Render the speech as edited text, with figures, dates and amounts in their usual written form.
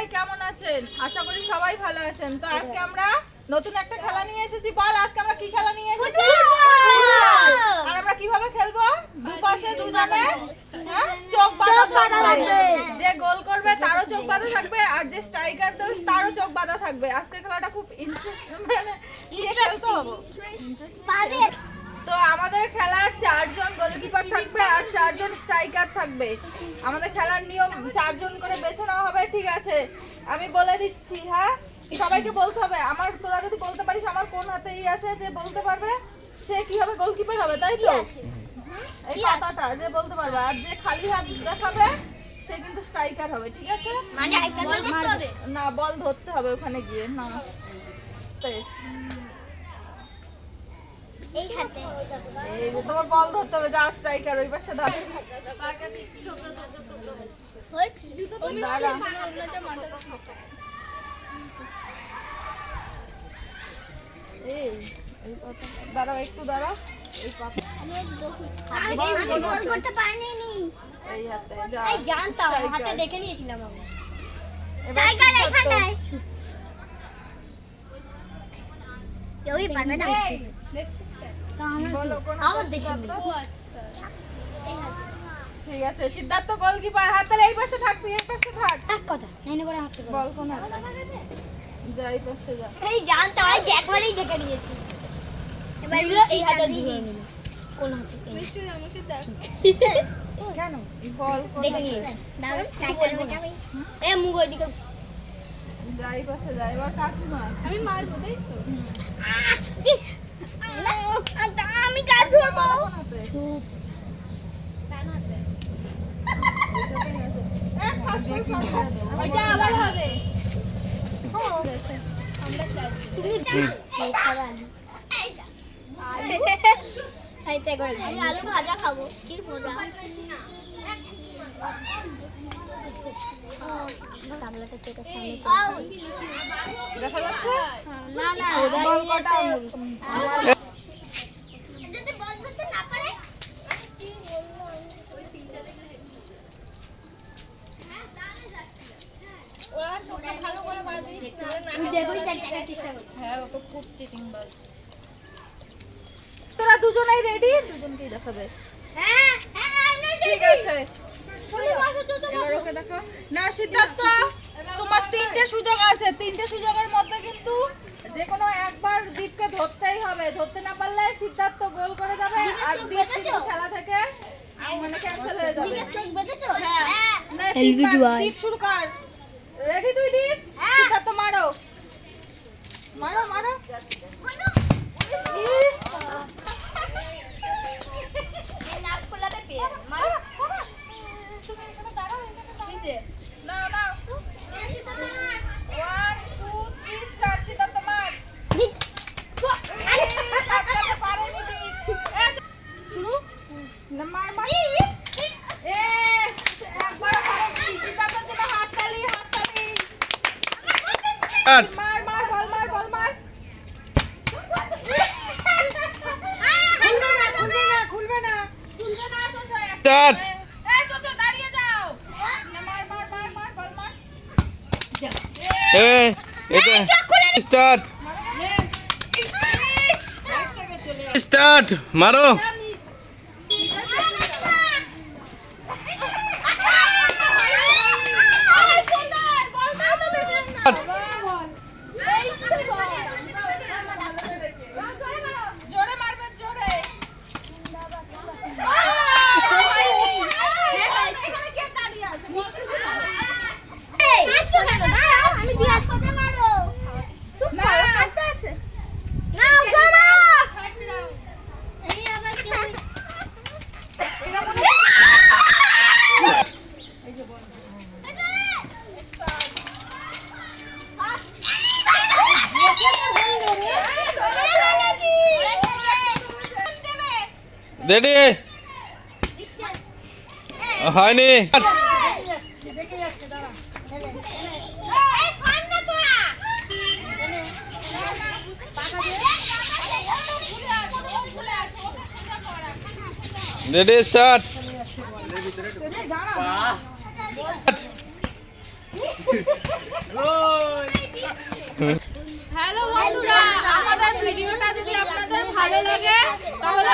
সবাই কেমন আছেন? আশা করি সবাই ভালো আছেন। তো আজকে আমরা নতুন একটা খেলা নিয়ে এসেছি। বল আজকে আমরা কি খেলা নিয়ে এসেছি? আর আমরা কিভাবে খেলবো? দুপাশে দুজনে চোখ বাঁধা থাকবে। যে গোল করবে তারও চোখ বাঁধা থাকবে আর যে স্ট্রাইকার দেবে তারও চোখ বাঁধা থাকবে। আজকে খেলাটা খুব ইন্টারেস্টিং, মানে নিয়ে খেলতে হবে। তো আমাদের খেলার 4 জন গোলকিপার থাকবে আর 4 জন স্ট্রাইকার থাকবে। আমাদের খেলার নিয়ম 4 জন করে বেছে নেওয়া হবে, ঠিক আছে? আমি বলে দিচ্ছি, হ্যাঁ? সবাইকে বলতে হবে। তোরা যদি বলতে পারিস আমার কোন হাতেই আছে, যে বলতে পারবে সে কি হবে, গোলকিপার হবে, তাই তো? এই পাতাটা যে বলতে পারবে, আর যে খালি হাত দেখাবে সে কিন্তু স্ট্রাইকার হবে, ঠিক আছে? না, বল ধরতে হবে ওখানে গিয়ে। না এই হাতে এই যে তোমার বল ধরতে হবে, যা স্ট্রাইকার ওই পাশে ধর। হয়েছে এই পাতা দাঁড়াও, একটু দাঁড়াও। এই পাতা আমি গোল করতে পারিনি। এই হাতে যা। এই জানতাম, হাতে দেখে নিয়েছিলাম আমি। স্ট্রাইকার এখানে ওই পারবে না। বলো কোন আমার দেখে ঠিক আছে, সিদ্ধার্থ গোলকিপার। হাতের এই পাশে থাকবি, এই পাশে থাক। এক কথা নাইনে করে হাতে বল কোন হাতে? যা এই পাশে যা। এই জানতাম, আমি একবারই দেখে নিয়েছি। এবার এই হাতে ধরে নিল কোন হাতে মিষ্টি আমাকে দাও। কেন বল দেখে নিয়েছি। দাও স্ট্রাইকার আমি এ মুখ ওইদিকে যা এই পাশে যা। এবার কাকিমা, আমি মারবো তাই তো। আমি কাজ করবো। চুপ। এটা আবার হবে। আমরা চাই তুমি আমি আলু ভাজা খাবো। কি মজা। দেখা যাচ্ছে না না বল কটা আঙুল? যদি বল ধরতে না পারে ওরা চোখটা ভালো করে বাঁধি। দেখোই দেখার চেষ্টা করি। হ্যাঁ, ও তো খুব চিটিং বাজ। তোরা দুজনেই রেডি? দুজনকেই দেখাবে, হ্যাঁ হ্যাঁ আমরা ঠিক আছে? এবার ওকে দেখো। না সিদ্ধার্থ, তোমার 3টে সুযোগ আছে। 3টে সুযোগের মধ্যে কিন্তু যে কোনো একবার দীপকে ধরতেই হবে। ধরতে না পারলে সিদ্ধার্থ গোল করে যাবে আর দীপ কিন্তু খেলা থেকে মানে ক্যান্সেল হয়ে যাবে। চোখ বেঁধেছো? হ্যাঁ, নে, LVGY দীপ শুরু কর। রেডি তুই দীপ? সিদ্ধার্থ মারো মারো মারো। নাক খোলাতে পেয়ে মার। না না, 1 2 3 স্টার্ট। সিদ্ধার্থ মার। সামলাতে পারেনি দীপ। শুরু না, মার মার। একবার পারেনি। সিদ্ধার্থের জন্য হাততালি, হাততালি। মার মার, বল মার, বল মার। খুলবে না চোচো। স্টার্ট। এই চোচো দাঁড়িয়ে যাও। না, মার মার মার মার, বল মার। এটা স্টার্ট নে। স্টার্ট মারো। জোরে মারবে, জোরে। এখানে কে দাঁড়িয়ে আছে? আমি দিয়ে আসতে মারো। না, না ওকে মারো। এই আবার কি এই যে বল। রেডি হয়নি। Ready start. হ্যালো বন্ধুরা, আমাদের ভিডিওটা যদি আপনাদের ভালো লাগে তাহলে